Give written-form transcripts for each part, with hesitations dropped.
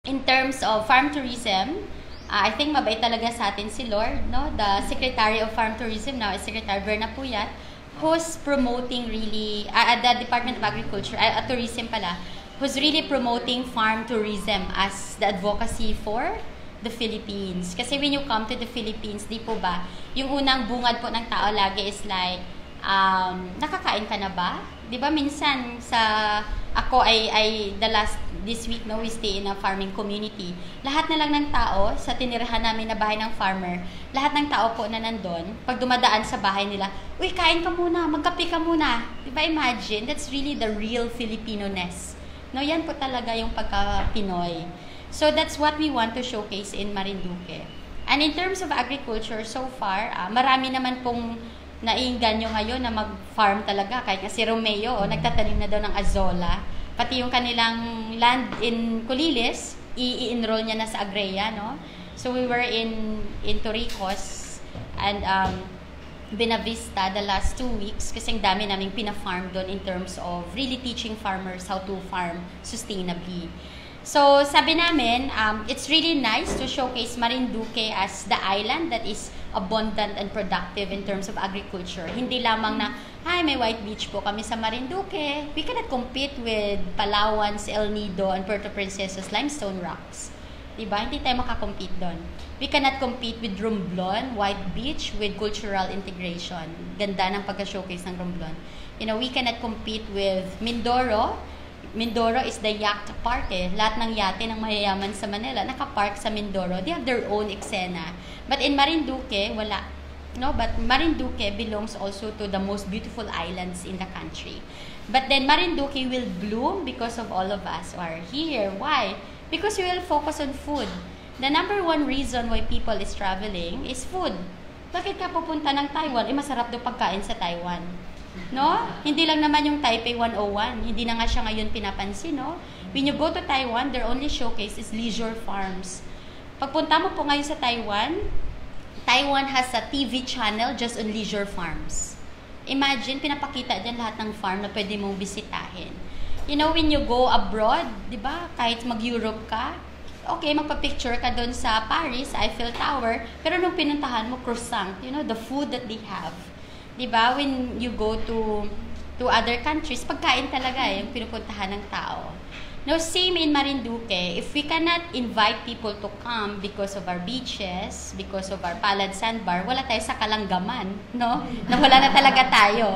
In terms of farm tourism, I think mabait talaga sa atin si Lord, no? The Secretary of Farm Tourism now is Secretary Berna Puyat, who's promoting really, the Department of Agriculture, tourism pala, who's really promoting farm tourism as the advocacy for the Philippines. Kasi when you come to the Philippines, di po ba, yung unang bungad po ng tao lagi is like, nakakain ka na ba? Di ba minsan ako this week, no, we stay in a farming community. Lahat na lang ng tao sa tinirahan namin na bahay ng farmer, lahat ng tao po na nandun, pag dumadaan sa bahay nila, uy, kain ka muna, magkape ka muna. Di ba imagine? That's really the real Filipino-ness. No, yan po talaga yung pagka-Pinoy. So that's what we want to showcase in Marinduque. And in terms of agriculture, so far, marami naman pong naiinganyo ngayon na mag-farm talaga. Kahit si Romeo, nagtatanim na daw ng azola. Pati yung kanilang land in Culilis, i-enroll niya na sa Agrea, no? So we were in Torrijos and Benavista the last 2 weeks kasi ang dami naming pina-farm doon in terms of really teaching farmers how to farm sustainably. So, sabi namin, it's really nice to showcase Marinduque as the island that is abundant and productive in terms of agriculture. Hindi lamang na, hi, may white beach po kami sa Marinduque. We cannot compete with Palawan's El Nido and Puerto Princesa's limestone rocks. Diba? Hindi tayo makakompete doon. We cannot compete with Romblon, White Beach, with cultural integration. Ganda ng pagka-showcase ng Romblon. You know, we cannot compete with Mindoro. Mindoro is the yacht park eh. Lahat ng yate ng mayayaman sa Manila nakapark sa Mindoro. They have their own eksena. But in Marinduque, wala. No, but Marinduque belongs also to the most beautiful islands in the country. But then Marinduque will bloom because of all of us who are here. Why? Because we will focus on food. The number one reason why people is traveling is food. Bakit ka pupunta ng Taiwan? Masarap daw pagkain sa Taiwan. No? Hindi lang naman yung Taipei 101. Hindi na nga siya ngayon pinapansin, no? When you go to Taiwan, their only showcase is leisure farms. Pagpunta mo po ngayon sa Taiwan, Taiwan has a TV channel just on leisure farms. Imagine, pinapakita dyan lahat ng farm na pwede mong bisitahin. You know, when you go abroad, di ba, kahit mag-Europe ka, okay, magpa-picture ka doon sa Paris, Eiffel Tower, pero nung pinuntahan mo, croissant, you know, the food that they have. Diba? When you go to other countries, pagkain talaga yung pinupuntahan ng tao. Now, same in Marinduque, if we cannot invite people to come because of our beaches, because of our Palad Sandbar, wala tayo sa Kalanggaman, no? Na wala na talaga tayo.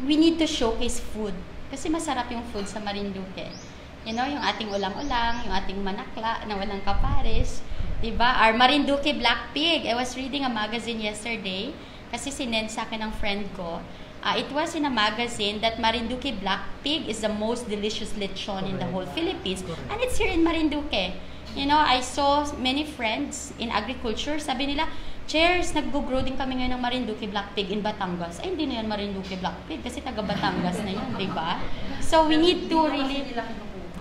We need to showcase food. Kasi masarap yung food sa Marinduque. You know, yung ating ulang-ulang, yung ating manakla na walang kapares. Diba? Our Marinduque Black Pig. I was reading a magazine yesterday. Kasi sinend sa akin ng friend ko, it was in a magazine that Marinduque Black Pig is the most delicious lechon in the whole Philippines. And it's here in Marinduque. You know, I saw many friends in agriculture. Sabi nila, cheers, nag-grow din kami ngayon ng Marinduque Black Pig in Batangas. Ay, hindi na yan Marinduque Black Pig kasi taga Batangas na yun, di ba? So, we need to really...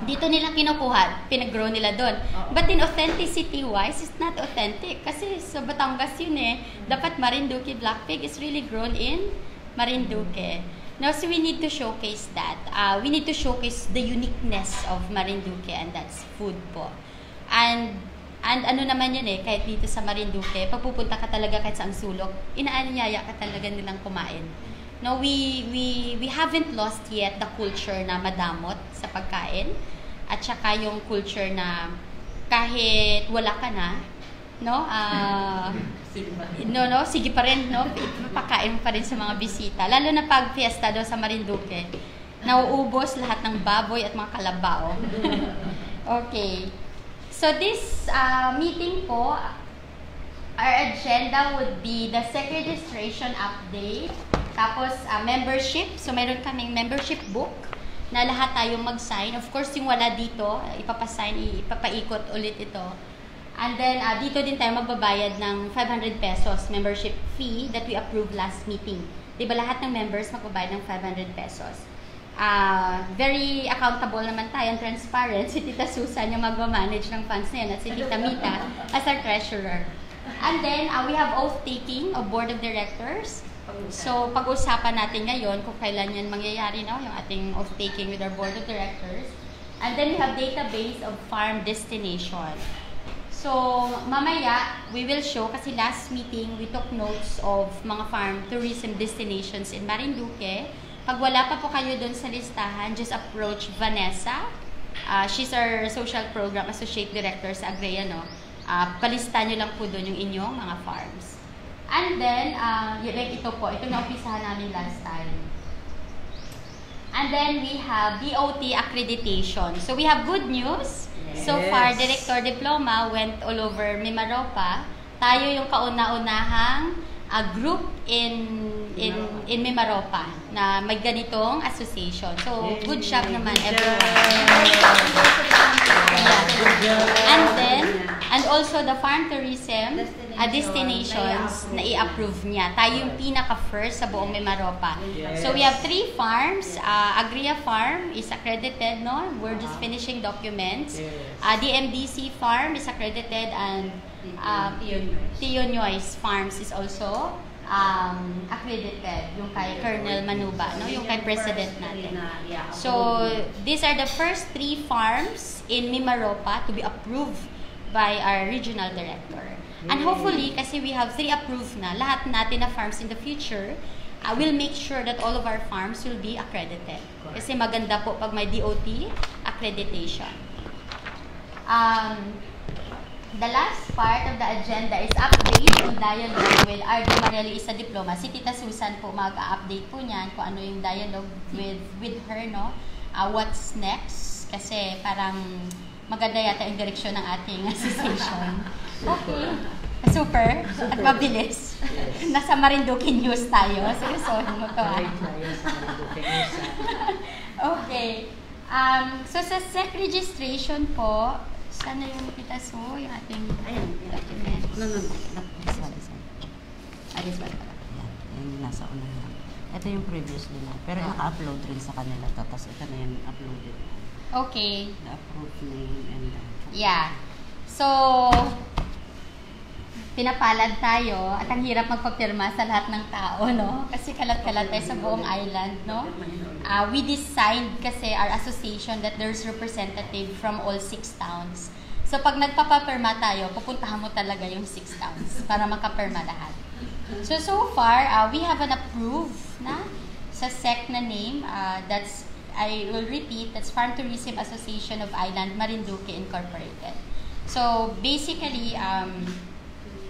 Dito nila kinukuha, pinag-grow nila doon. But in authenticity-wise, it's not authentic. Kasi sa Batangas yun eh. Dapat Marinduque Black Pig is really grown in Marinduque. Now, so we need to showcase that. We need to showcase the uniqueness of Marinduque, and that's food po. And ano naman yun eh, kahit dito sa Marinduque, pag pupunta ka talaga kahit sa ang sulok, inaanyaya ka talaga nilang kumain. No, we haven't lost yet the culture na madamot sa pagkain at saka yung culture na kahit wala ka na, no? Sige pa rin, no? Pakain pa rin sa mga bisita. Lalo na pag fiesta daw sa Marinduque. Nauubos lahat ng baboy at mga kalabao. Okay. So this meeting po, our agenda would be the SEC registration update. Tapos, membership. So, mayroon kaming membership book na lahat tayong mag-sign. Of course, yung wala dito, ipapasign, ipapaikot ulit ito. And then, dito din tayo magbabayad ng 500 pesos membership fee that we approved last meeting. Diba lahat ng members magbabayad ng 500 pesos. Very accountable naman tayo and transparent. Si Tita Susan yung magmamanage ng funds na yan at si Tita Mita as our treasurer. And then, we have oath-taking of board of directors. So, pag-usapan natin ngayon kung kailan yan mangyayari, no? Yung ating oath-taking with our board of directors. And then we have database of farm destination. So, mamaya, we will show, kasi last meeting, we took notes of mga farm tourism destinations in Marinduque. Pag wala pa po kayo dun sa listahan, just approach Vanessa. She's our Social Program Associate Director sa Agrea, no? Palista nyo lang po dun yung inyong mga farms. And then, like ito po, ito na umpisahan namin last time. And then, we have DOT accreditation. So, we have good news. So far, Director Diploma went all over Mimaropa. Tayo yung kauna-unahang group in Mimaropa na may ganitong association. So, good job naman everyone. And also the farm tourism destinations na i-approve niya. Tayo yung pinaka-first sa buong Mimaropa. So, we have 3 farms. Agria Farm is accredited, no? We're just finishing documents. DMDC Farm is accredited, and Tionyoy's Farms is also accredited, yung kay Colonel Manuba, no? Yung kay President natin. So, these are the first 3 farms in Mimaropa to be approved by our regional director. And hopefully, kasi we have 3 approved na, lahat natin na farms in the future, we'll make sure that all of our farms will be accredited. Kasi maganda po pag may DOT accreditation. The last part of the agenda is update on dialogue with RD Marieli Isa Diploma. Si Tita Susan po mag-update po niyan kung ano yung dialogue with her, no? What's next? Kasi parang maganda yata yung direksyon ng ating association. Okay. Super. At mabilis. Nasa Marinduque News tayo. Seryosohin mo to. Okay. So sa SEC registration po, sana yung pitaso, yung ating document. No. This one pala. Yung nasa unahan. Ito yung previous nila. Pero naka-upload rin sa kanila. Tapos ito na yung uploaded. Okay. The approved name and the... Yeah. So, pinapalad tayo at ang hirap magpapirma sa lahat ng tao, no? Kasi kalat-kalat tayo sa buong island, no? We designed kasi our association that there's representative from all 6 towns. So, pag nagpapapirma tayo, pupuntahan mo talaga yung 6 towns para makapirma lahat. So far, we have an approved na sa SEC na name. I will repeat, that's Farm Tourism Association of Island Marinduque Incorporated. So, basically,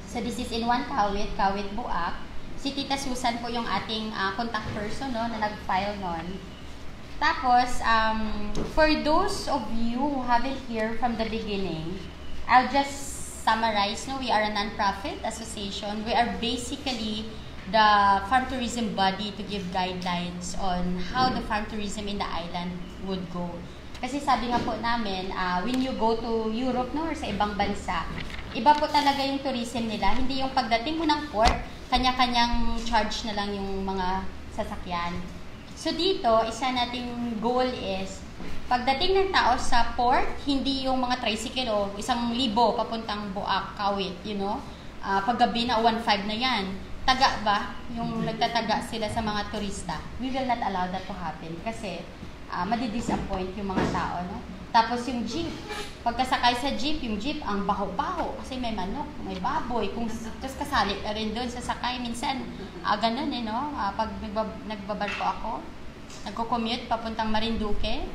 so this is in One Kawit, Kawit Buak. Si Tita Susan po yung ating contact person, no, na nag-file nun. Tapos, for those of you who haven't heard from the beginning, I'll just summarize, no, we are a non-profit association. We are basically the farm tourism body to give guidelines on how the farm tourism in the island would go. Kasi sabi nga po namin, when you go to Europe, no, or sa ibang bansa, iba po talaga yung tourism nila. Hindi yung pagdating mo ng port, kanya-kanyang charge na lang yung mga sasakyan. So dito, isa nating goal is, pagdating ng tao sa port, hindi yung mga tricycle o 1,000 papuntang Buak, Kawit, you know. Paggabi na 1,500 na yan. Taga ba? Yung nagtataga sila sa mga turista. We will not allow that to happen kasi madi-disappoint yung mga tao, no? Tapos yung jeep, pagkasakay sa jeep, yung jeep ang baho-baho kasi may manok, may baboy. Tapos kasali ka rin doon sa sakay. Minsan, ganun eh, no? Pag nagbabarko ako, nagko-commute papuntang Marinduque,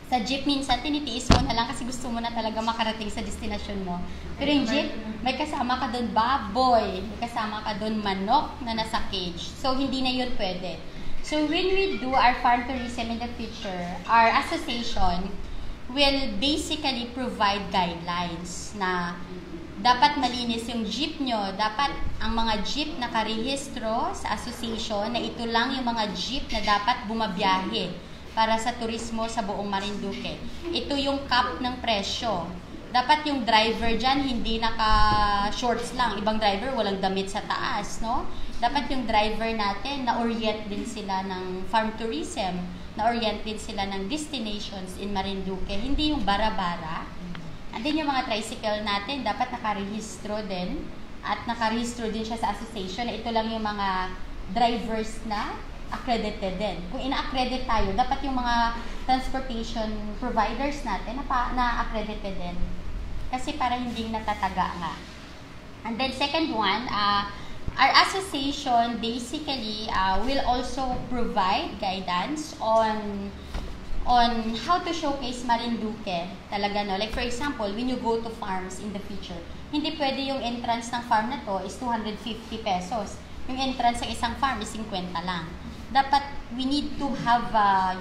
sa jeep minsan, tinitiis mo na lang kasi gusto mo na talaga makarating sa destinasyon mo. Pero yung jeep, may kasama ka doon baboy, may kasama ka doon manok na nasa cage. So, hindi na yun pwede. So, when we do our farm tourism in the future, our association will basically provide guidelines na dapat malinis yung jeep nyo. Dapat ang mga jeep nakarehistro sa association na ito lang yung mga jeep na dapat bumabiyahe para sa turismo sa buong Marinduque. Ito yung cap ng presyo. Dapat yung driver dyan, hindi naka-shorts lang. Ibang driver, walang damit sa taas, no? Dapat yung driver natin, na-orient din sila ng farm tourism, na-orient din sila ng destinations in Marinduque. Hindi yung bara-bara. And then yung mga tricycle natin, dapat nakarehistro din. At nakarehistro din siya sa association. Ito lang yung mga drivers na accredited din. Kung ina-accredit tayo, dapat yung mga transportation providers natin na-accredited din. Kasi para hindi natataga nga. And then second one, our association basically will also provide guidance on how to showcase Marinduque talaga, no? Like for example, when you go to farms in the future, hindi pwede yung entrance ng farm na to is 250 pesos. Yung entrance sa isang farm is 50 lang. Dapat we need to have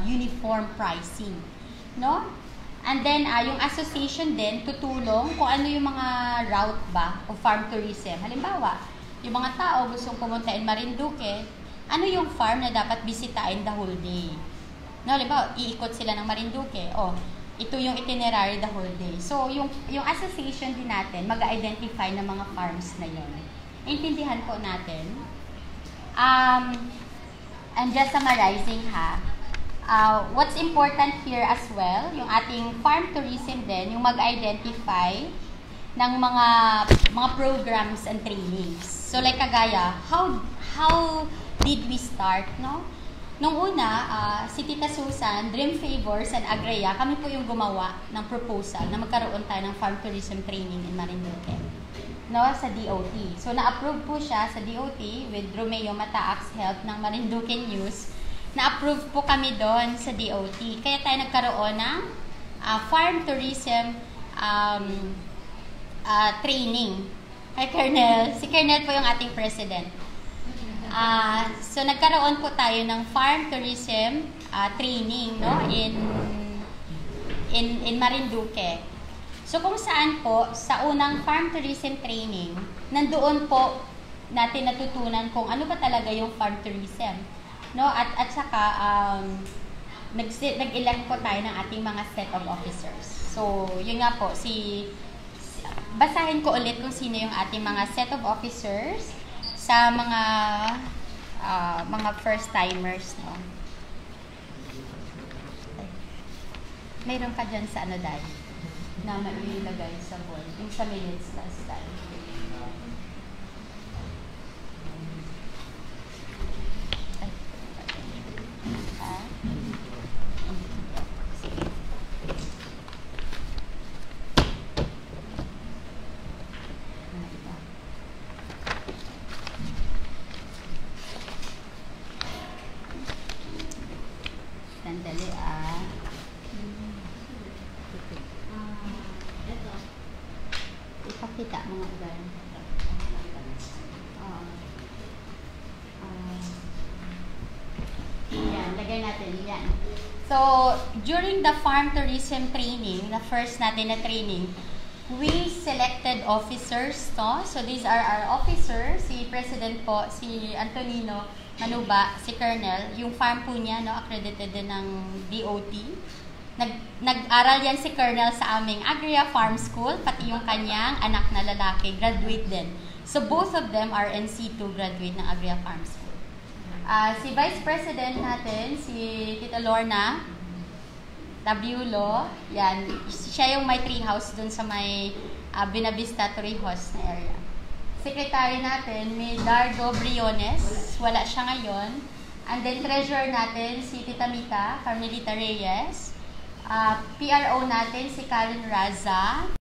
uniform pricing, no? And then yung association din tutulong kung ano yung mga route ba o farm tourism. Halimbawa, yung mga tao gustong pumunta in Marinduque, ano yung farm na dapat bisitahin the whole day? No, halimbawa, iikot sila ng Marinduque. Ito yung itinerary the whole day. So, yung association din natin, mag-identify ng mga farms na yun. Intindihan po natin. And just summarizing what's important here as well, yung ating farm tourism din, yung mag-identify ng mga programs and trainings. So like kagaya, how did we start, no? Nung una, si Tita Susan, Dream Favors and Agrea, kami po yung gumawa ng proposal na magkaroon tayo ng farm tourism training in Marinduque, no, sa DOT. So na-approve po siya sa DOT with Romeo Mataax help ng Marinduque News. Na-approve po kami doon sa DOT. Kaya tayo nagkaroon ng farm tourism training. Hi, Colonel. Si Colonel po yung ating president. So, nagkaroon po tayo ng farm tourism training, no, in Marinduque. So, kung saan po, sa unang farm tourism training, nandoon po natin natutunan kung ano ba talaga yung farm tourism. No, at saka nag-elect po tayo ng ating mga set of officers. So, yun nga po, basahin ko ulit kung sino yung ating mga set of officers sa mga first timers, no. Mayroon ka dyan sa ano dahil na mailagay sa board, yung sa minutes last time. Sandali ipakita mga ugan. Yan, lagay natin yan. So, during the farm tourism training, the first natin na training, we selected officers, no? So, these are our officers. Si President po, si Antonino Manuba, si Colonel. Yung farm po niya, no, accredited din ng DOT. Nag-aral yan si Colonel sa aming Agria Farm School, pati yung kanyang anak na lalaki, graduate din. So, both of them are NC2 graduate ng Agria Farm School. Si Vice President natin, si Tita Lorna W. Yan, siya yung may treehouse dun sa may Binavista Torrijos na area. Secretary natin, may Dardo Briones, wala siya ngayon. And then treasurer natin, si Tita Mita Carmelita Reyes. PRO natin, si Karen Raza.